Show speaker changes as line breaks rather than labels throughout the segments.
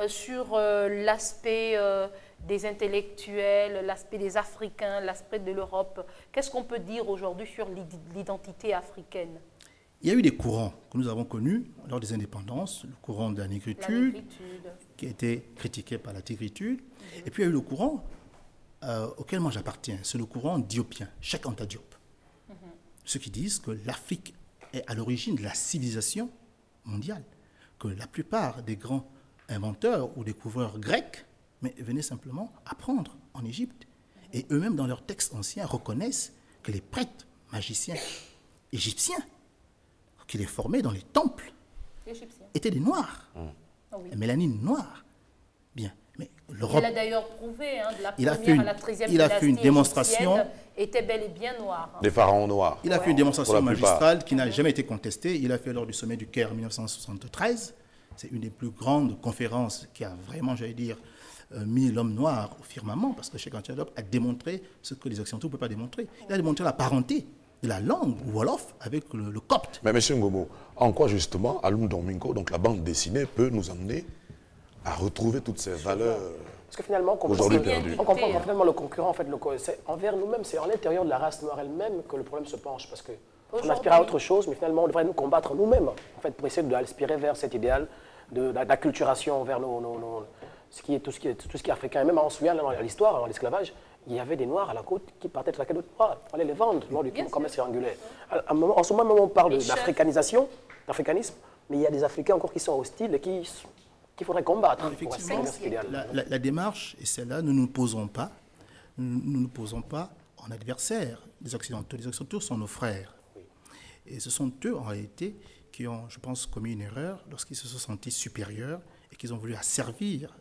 Sur l'aspect des intellectuels, l'aspect des Africains, l'aspect de l'Europe. Qu'est-ce qu'on peut dire aujourd'hui sur l'identité africaine?
Il y a eu des courants que nous avons connus lors des indépendances, le courant de la négritude, qui a été critiqué par la tigritude, et puis il y a eu le courant auquel moi j'appartiens, c'est le courant diopien, Cheikh Anta Diop. Ceux qui disent que l'Afrique est à l'origine de la civilisation mondiale, que la plupart des grands inventeurs ou découvreurs grecs, mais venaient simplement apprendre en Égypte. Et eux-mêmes, dans leurs textes anciens, reconnaissent que les prêtres magiciens égyptiens, qui les formaient dans les temples, étaient des Noirs.
Ah oui.
La mélanine noire. Bien. Mais l'Europe...
Il a d'ailleurs prouvé, de la première à la 13e
il a fait une démonstration...
était bel et bien noir.
Des pharaons noirs.
Il a fait une démonstration magistrale qui n'a jamais été contestée. Il a fait lors du sommet du Caire en 1973. C'est une des plus grandes conférences qui a vraiment, j'allais dire, mis l'homme noir au firmament, parce que Cheikh Anta Diop a démontré ce que les Occidentaux ne peuvent pas démontrer. Il a démontré la parenté de la langue wolof avec le copte.
Mais M. Ngomo, en quoi justement Alum Domingo, donc la bande dessinée, peut nous amener à retrouver toutes ces valeurs
parce que finalement,
aujourd'hui perdues?
On comprend finalement le concurrent, en fait, c'est envers nous-mêmes, c'est en l'intérieur de la race noire elle-même que le problème se penche, parce que on aspire à autre chose, mais finalement on devrait nous combattre nous-mêmes, en fait, pour essayer d'aspirer vers cet idéal d'acculturation vers tout ce qui est africain. Et même on se souvient dans l'histoire, dans l'esclavage, il y avait des Noirs à la côte qui partaient de la côte noire. Il fallait les vendre lors du commerce triangulaire. En ce moment, on parle d'africanisation, d'africanisme, mais il y a des Africains encore qui sont hostiles et qu'il faudrait combattre.
Effectivement, la démarche est celle-là, nous ne nous posons pas. Nous ne nous posons pas en adversaire des Occidentaux. Les Occidentaux sont nos frères. Oui. Et ce sont eux, en réalité, qui ont, je pense, commis une erreur lorsqu'ils se sont sentis supérieurs et qu'ils ont voulu asservir,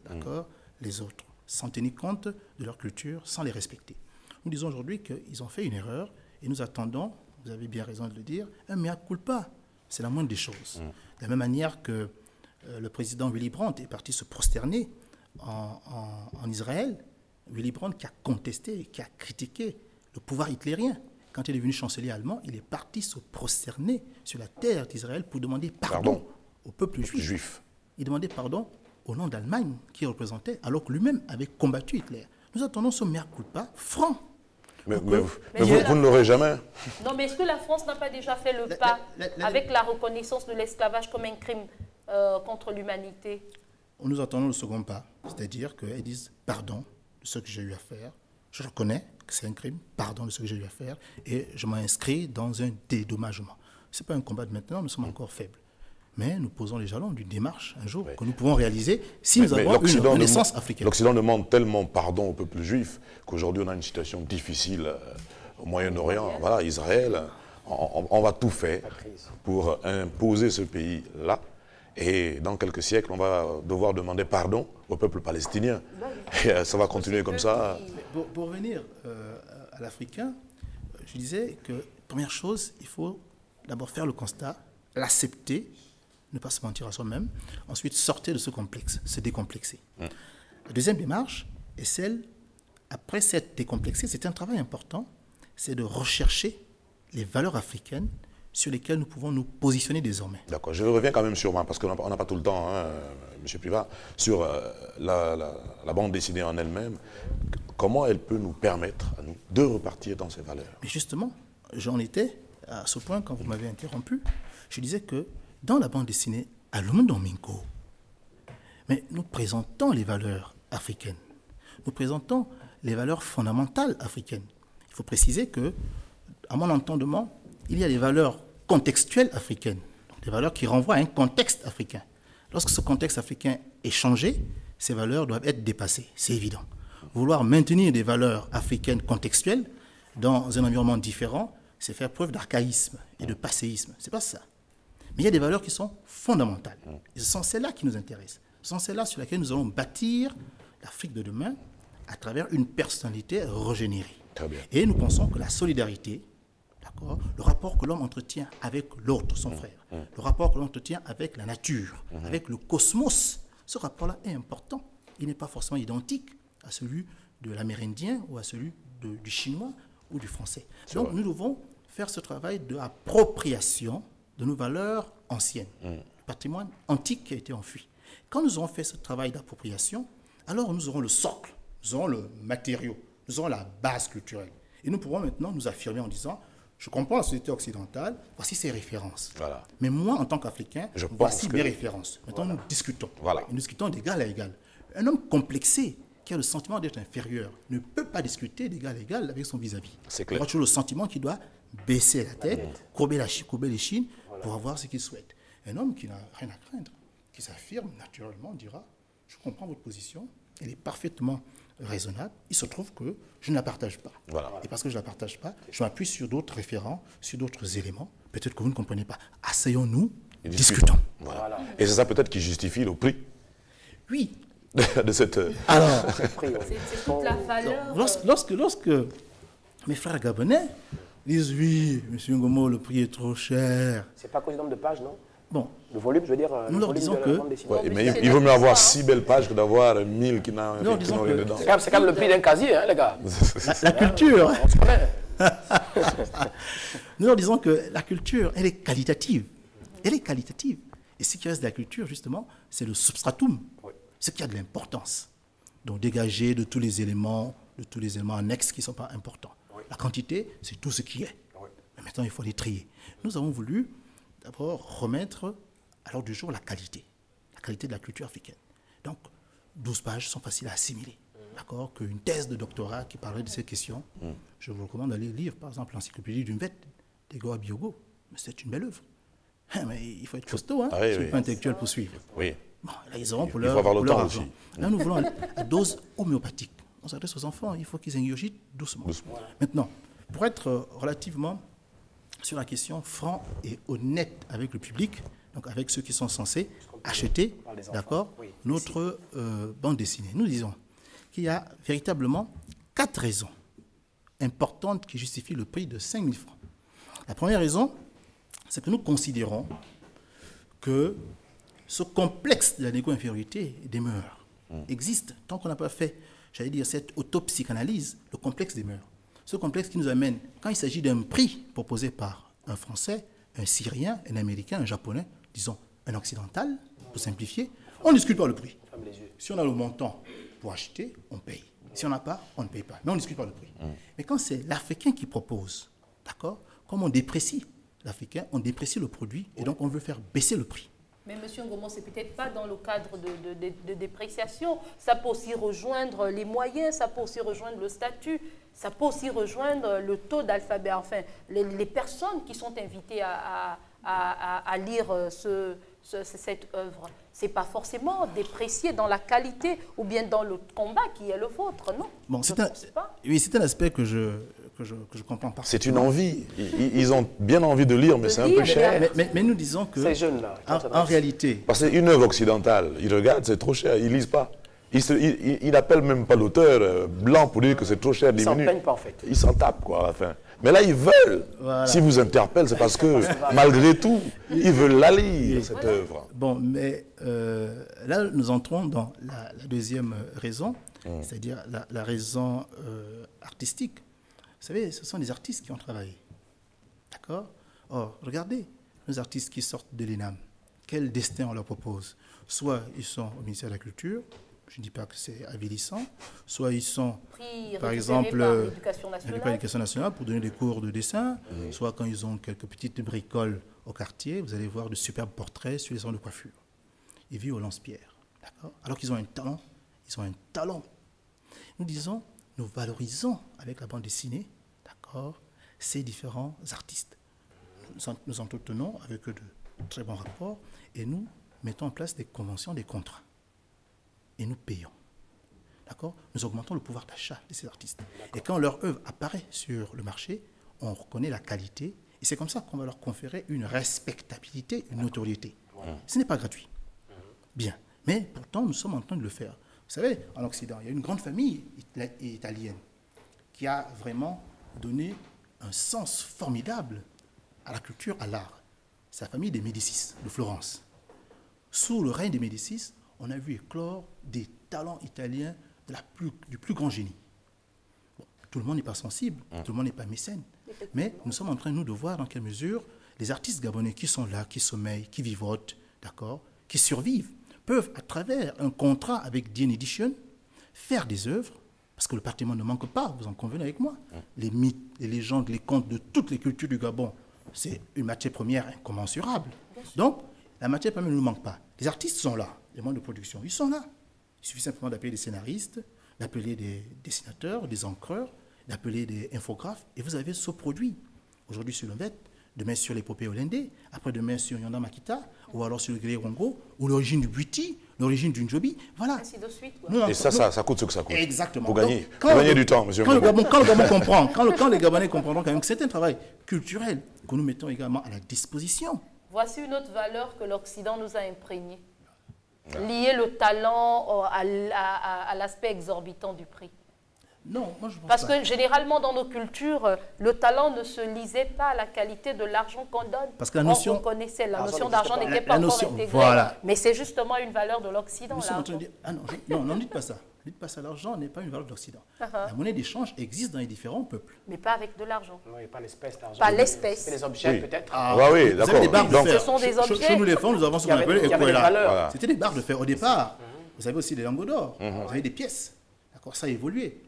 les autres, sans tenir compte de leur culture, sans les respecter. Nous disons aujourd'hui qu'ils ont fait une erreur et nous attendons, vous avez bien raison de le dire, un mea culpa. C'est la moindre des choses. De la même manière que le président Willy Brandt est parti se prosterner en Israël, Willy Brandt qui a contesté, qui a critiqué le pouvoir hitlérien. Quand il est devenu chancelier allemand, il est parti se prosterner sur la terre d'Israël pour demander pardon au peuple juif. Il demandait pardon au nom d'Allemagne qu'il représentait, alors que lui-même avait combattu Hitler. Nous attendons ce mea culpa franc.
Mais vous ne l'aurez jamais.
Non, mais est-ce que la France n'a pas déjà fait le pas avec la reconnaissance de l'esclavage comme un crime contre l'humanité?
Nous attendons le second pas, c'est-à-dire qu'elles disent pardon de ce que j'ai eu à faire. Je reconnais que c'est un crime, pardon de ce que j'ai eu à faire, et je m'inscris dans un dédommagement. Ce n'est pas un combat de maintenant, nous sommes encore faibles. Mais nous posons les jalons d'une démarche un jour que nous pouvons réaliser si nous avons une renaissance africaine.
L'Occident demande tellement pardon au peuple juif qu'aujourd'hui on a une situation difficile au Moyen-Orient. Voilà, Israël, on va tout faire pour imposer ce pays-là. Et dans quelques siècles, on va devoir demander pardon au peuple palestinien. Et ça va continuer comme ça.
Pour revenir à l'Africain, je disais que, première chose, il faut d'abord faire le constat, l'accepter, ne pas se mentir à soi-même, ensuite sortir de ce complexe, se décomplexer. La deuxième démarche est celle, après s'être décomplexé, c'est un travail important, c'est de rechercher les valeurs africaines sur lesquelles nous pouvons nous positionner désormais. D'accord,
je reviens quand même sur moi, parce qu'on n'a pas tout le temps, M. Privat, sur la bande dessinée en elle-même. Comment elle peut nous permettre à nous de repartir dans ces valeurs?
Mais justement, j'en étais à ce point quand vous m'avez interrompu. Je disais que dans la bande dessinée Alum Domingo, mais nous présentons les valeurs africaines. Nous présentons les valeurs fondamentales africaines. Il faut préciser que, à mon entendement, il y a des valeurs contextuelles africaines, donc des valeurs qui renvoient à un contexte africain. Lorsque ce contexte africain est changé, ces valeurs doivent être dépassées, c'est évident. Vouloir maintenir des valeurs africaines contextuelles dans un environnement différent, c'est faire preuve d'archaïsme et de passéisme. Ce n'est pas ça. Mais il y a des valeurs qui sont fondamentales. Et ce sont celles-là qui nous intéressent. Ce sont celles-là sur lesquelles nous allons bâtir l'Afrique de demain à travers une personnalité régénérée.
Très bien.
Et nous pensons que la solidarité, d'accord, le rapport que l'homme entretient avec l'autre, son frère, le rapport que l'on entretient avec la nature, avec le cosmos, ce rapport-là est important. Il n'est pas forcément identique à celui de l'Amérindien ou à celui du Chinois ou du Français. Donc nous devons faire ce travail d'appropriation de nos valeurs anciennes, du patrimoine antique qui a été enfui. Quand nous aurons fait ce travail d'appropriation, alors nous aurons le socle, nous aurons le matériau, nous aurons la base culturelle. Et nous pourrons maintenant nous affirmer en disant, je comprends la société occidentale, voici ses références.
Voilà.
Mais moi, en tant qu'Africain, voici mes références. Maintenant, nous discutons.
Voilà.
Nous discutons d'égal à égal. Un homme complexé, qui a le sentiment d'être inférieur, ne peut pas discuter d'égal à égal avec son vis-à-vis.
C'est clair.
Il a toujours le sentiment qu'il doit baisser la tête, courber les chines pour avoir ce qu'il souhaite. Un homme qui n'a rien à craindre, qui s'affirme naturellement, dira, je comprends votre position, elle est parfaitement raisonnable, il se trouve que je ne la partage pas.
Voilà.
Et parce que je ne la partage pas, je m'appuie sur d'autres référents, sur d'autres éléments, peut-être que vous ne comprenez pas. Asseyons-nous, discutons.
Voilà. Et c'est ça peut-être qui justifie le prix
Oui.
de cette...
Alors,
c'est toute la valeur.
lorsque mes frères gabonais disent, oui, M. Ngomo, le prix est trop cher.
C'est pas à cause du nombre de pages, non?
Bon,
Le volume, je veux dire,
nous leur disons que...
Ouais, mais il vaut mieux avoir 6 belles pages que d'avoir 1000 qui n'ont rien dedans.
C'est quand même le prix d'un casier, hein, les gars.
La culture,
On se connaît.
nous leur disons que la culture, elle est qualitative. Elle est qualitative. Et ce qui reste de la culture, justement, c'est le substratum, ce qui a de l'importance. Donc dégager de tous les éléments annexes qui ne sont pas importants. La quantité, c'est tout ce qui est. Mais maintenant, il faut les trier. Nous avons voulu d'abord remettre à l'ordre du jour la qualité de la culture africaine. Donc, 12 pages sont faciles à assimiler. D'accord? Qu'une thèse de doctorat qui parlerait de ces questions, je vous recommande d'aller lire, par exemple, l'encyclopédie d'une vête d'Ego Biogo. C'est une belle œuvre. Mais il faut être costaud, hein? C'est pas intellectuel pour suivre.
Oui.
Bon, là, ils auront pour
Il faut avoir le temps
argent.
aussi.
Là, nous voulons la dose homéopathique. On s'adresse aux enfants, il faut qu'ils ingurgitent doucement. Maintenant, pour être relativement sur la question franc et honnête avec le public, donc avec ceux qui sont censés acheter, d'accord, notre bande dessinée. Nous disons qu'il y a véritablement 4 raisons importantes qui justifient le prix de 5 000 francs. La première raison, c'est que nous considérons que ce complexe de la négo-infériorité demeure, existe. Tant qu'on n'a pas fait, j'allais dire, cette autopsychanalyse, le complexe demeure. Ce complexe qui nous amène, quand il s'agit d'un prix proposé par un Français, un Syrien, un Américain, un Japonais, disons un Occidental, pour simplifier, on ne discute pas le prix. Si on a le montant pour acheter, on paye. Si on n'a pas, on ne paye pas. Mais on ne discute pas le prix. Mais quand c'est l'Africain qui propose, d'accord, comme on déprécie l'Africain, on déprécie le produit et donc on veut faire baisser le prix.
Mais M. Ngomo, ce n'est peut-être pas dans le cadre de dépréciation. Ça peut aussi rejoindre les moyens, ça peut aussi rejoindre le statut, ça peut aussi rejoindre le taux d'alphabet. Enfin, les personnes qui sont invitées à lire cette œuvre, ce n'est pas forcément déprécié dans la qualité ou bien dans le combat qui est le vôtre, non?
Bon, c'est un aspect que je comprends pas.
C'est une envie. Ils ont bien envie de lire, mais c'est un peu cher.
Mais nous disons que,
ces jeunes-là,
en réalité...
Parce qu'une œuvre occidentale, ils regardent, c'est trop cher, ils ne lisent pas. Ils n'appellent même pas l'auteur blanc pour dire que c'est trop cher.
Ils s'en plaignent pas, en fait.
Ils s'en tapent, quoi, à la fin. Mais là, ils veulent. Voilà. Si vous interpellent, c'est parce que, malgré tout, ils veulent la lire, cette œuvre.
Bon, mais là, nous entrons dans la deuxième raison, c'est-à-dire la raison artistique. Vous savez, ce sont des artistes qui ont travaillé. D'accord? Or, regardez, nos artistes qui sortent de l'ENAM, quel destin on leur propose? Soit ils sont au ministère de la Culture, je ne dis pas que c'est avilissant, soit ils sont, par exemple, à l'Éducation nationale pour donner des cours de dessin, soit quand ils ont quelques petites bricoles au quartier, vous allez voir de superbes portraits sur les salons de coiffure. Ils vivent au lance-pierre, d'accord? Alors qu'ils ont un talent, ils ont un talent. Nous disons, nous valorisons avec la bande dessinée, d'accord, ces différents artistes. Nous entretenons avec eux de très bons rapports et nous mettons en place des conventions, des contrats. Et nous payons. D'accord? Nous augmentons le pouvoir d'achat de ces artistes. Et quand leur œuvre apparaît sur le marché, on reconnaît la qualité. Et c'est comme ça qu'on va leur conférer une respectabilité, une notoriété. Ce n'est pas gratuit. Bien. Mais pourtant, nous sommes en train de le faire. Vous savez, en Occident, il y a une grande famille italienne qui a vraiment donné un sens formidable à la culture, à l'art. C'est la famille des Médicis, de Florence. Sous le règne des Médicis, on a vu éclore des talents italiens du plus grand génie. Bon, tout le monde n'est pas sensible, tout le monde n'est pas mécène. Mais nous sommes en train, nous, de voir dans quelle mesure les artistes gabonais qui sont là, qui sommeillent, qui vivotent, d'accord, qui survivent, peuvent, à travers un contrat avec DN Edition, faire des œuvres, parce que le patrimoine ne manque pas, vous en convenez avec moi. Les mythes, les légendes, les contes de toutes les cultures du Gabon, c'est une matière première incommensurable. Donc, la matière première ne nous manque pas. Les artistes sont là, les moyens de production, ils sont là. Il suffit simplement d'appeler des scénaristes, d'appeler des dessinateurs, des encreurs, d'appeler des infographes, et vous avez ce produit. Aujourd'hui sur le Vette, demain sur l'épopée hollandais, après-demain sur Yonda Makita, ou alors sur le Gré Rongo, ou l'origine du Buiti, l'origine du Njobi, voilà.
Ainsi de suite. Ouais.
Et ça coûte ce que ça coûte.
Exactement.
Pour gagner, du temps, monsieur.
Quand le Gabon comprend, quand les Gabonais comprendront quand même que c'est un travail culturel que nous mettons également à la disposition.
Voici une autre valeur que l'Occident nous a imprégnée. Lier le talent à l'aspect exorbitant du prix.
Non, moi je pense
Parce
pas.
que généralement dans nos cultures, le talent ne se lisait pas à la qualité de l'argent qu'on donne.
Parce que la notion,
on connaissait, la notion d'argent n'était
la
pas
notion,
encore intégrée.
voilà.
Mais c'est justement une valeur de l'Occident.
Nous sommes en train de dire, ah non, ne dites pas ça. Ne dites pas ça, l'argent n'est pas une valeur de l'Occident. La monnaie d'échange existe dans les différents peuples.
Mais pas avec de l'argent.
Oui, pas l'espèce d'argent.
Pas l'espèce.
C'est les objets, peut-être.
Oui,
Vous avez des barres
d'accord.
de fer.
Ce sont des objets.
Chez nous les fonds, nous avons ce qu'on appelle
qui avaient des valeurs.
Voilà.
C'était des barres de fer au départ. Vous avez aussi des lingots d'or. Vous avez des pièces. D'accord, ça a évolué.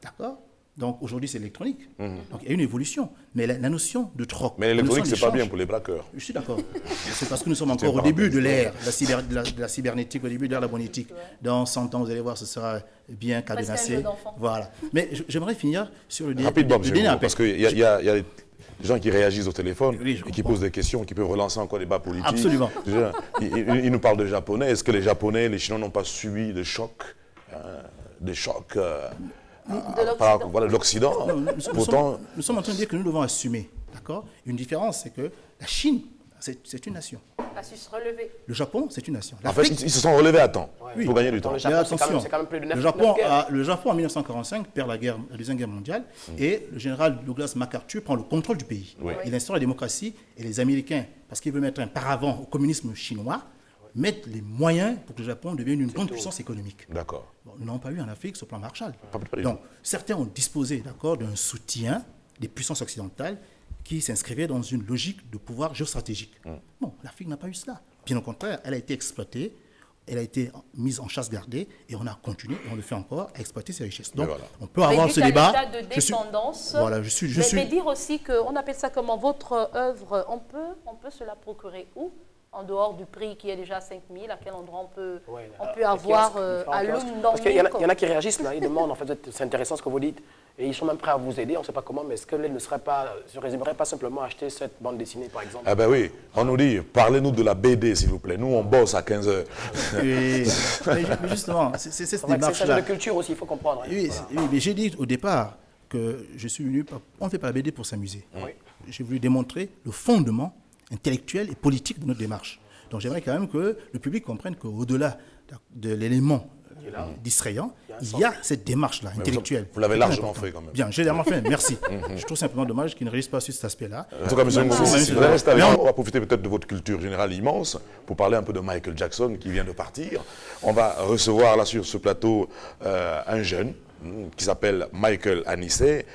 D'accord. Donc aujourd'hui c'est électronique. Donc il y a une évolution. Mais la notion de troc.
Mais l'électronique, c'est pas bien pour les braqueurs.
Je suis d'accord. C'est parce que nous sommes encore au début de l'ère de la cybernétique, au début de l'ère de la monétique. Dans 100 ans, vous allez voir, ce sera bien cadenassé. Voilà. Mais j'aimerais finir sur le
Rapidement, monsieur,
DNAP.
parce qu'il y a des gens qui réagissent au téléphone
Oui, je
et qui
comprends.
posent des questions, qui peuvent relancer encore des débats politiques.
Absolument.
Ils nous parlent de japonais. Est-ce que les japonais, les chinois n'ont pas subi de chocs, des chocs de l'Occident?
Nous sommes en train de dire que nous devons assumer. D'accord. Une différence, c'est que la Chine, c'est une nation.
A su se relever.
Le Japon, c'est une nation.
En fait, ils se sont relevés à temps pour gagner du temps.
Le
Mais
Japon,
attention,
c'est quand même plus de 9
le Japon en 1945 perd la Deuxième Guerre mondiale et le général Douglas MacArthur prend le contrôle du pays. Il instaure la démocratie et les Américains, parce qu'ils veulent mettre un paravent au communisme chinois, mettent les moyens pour que le Japon devienne une grande puissance économique.
D'accord.
Bon, nous n'avons pas eu en Afrique ce plan Marshall.
Pas du tout.
Donc, certains ont disposé d'un soutien des puissances occidentales qui s'inscrivaient dans une logique de pouvoir géostratégique. Bon, l'Afrique n'a pas eu cela. Bien au contraire, elle a été exploitée, elle a été mise en chasse gardée et on a continué, et on le fait encore, à exploiter ses richesses. Donc,
voilà.
on peut avoir ce débat.
L'état de dépendance.
Mais
dire aussi qu'on appelle ça comment votre œuvre, on peut se la procurer où? En dehors du prix qui est déjà 5 000, à quel endroit on peut avoir à l'homme
Parce qu'il y en a qui réagissent là, ils demandent, en fait, c'est intéressant ce que vous dites, et ils sont même prêts à vous aider, on ne sait pas comment, mais est-ce que ne se résumerait pas simplement à acheter cette bande dessinée, par exemple?
Ah ben oui, on nous dit, parlez-nous de la BD, s'il vous plaît. Nous, on bosse à 15 heures.
Mais justement, c'est cette démarche-là.
C'est un jeu de culture aussi, il faut comprendre. Hein.
Oui, mais j'ai dit au départ que je suis venu, on ne fait pas la BD pour s'amuser. J'ai voulu démontrer le fondement intellectuel et politique de notre démarche. Donc j'aimerais quand même que le public comprenne qu'au-delà de l'élément distrayant, il y a cette démarche-là, intellectuelle.
Vous l'avez largement fait quand même.
Bien, j'ai largement fait, merci. Je trouve simplement dommage qu'ils ne réussissent pas sur cet aspect-là.
En tout cas, monsieur Ngoufi, si vous restez avec nous, on va profiter peut-être de votre culture générale immense pour parler un peu de Michael Jackson qui vient de partir. On va recevoir là sur ce plateau un jeune qui s'appelle Michael Anissé.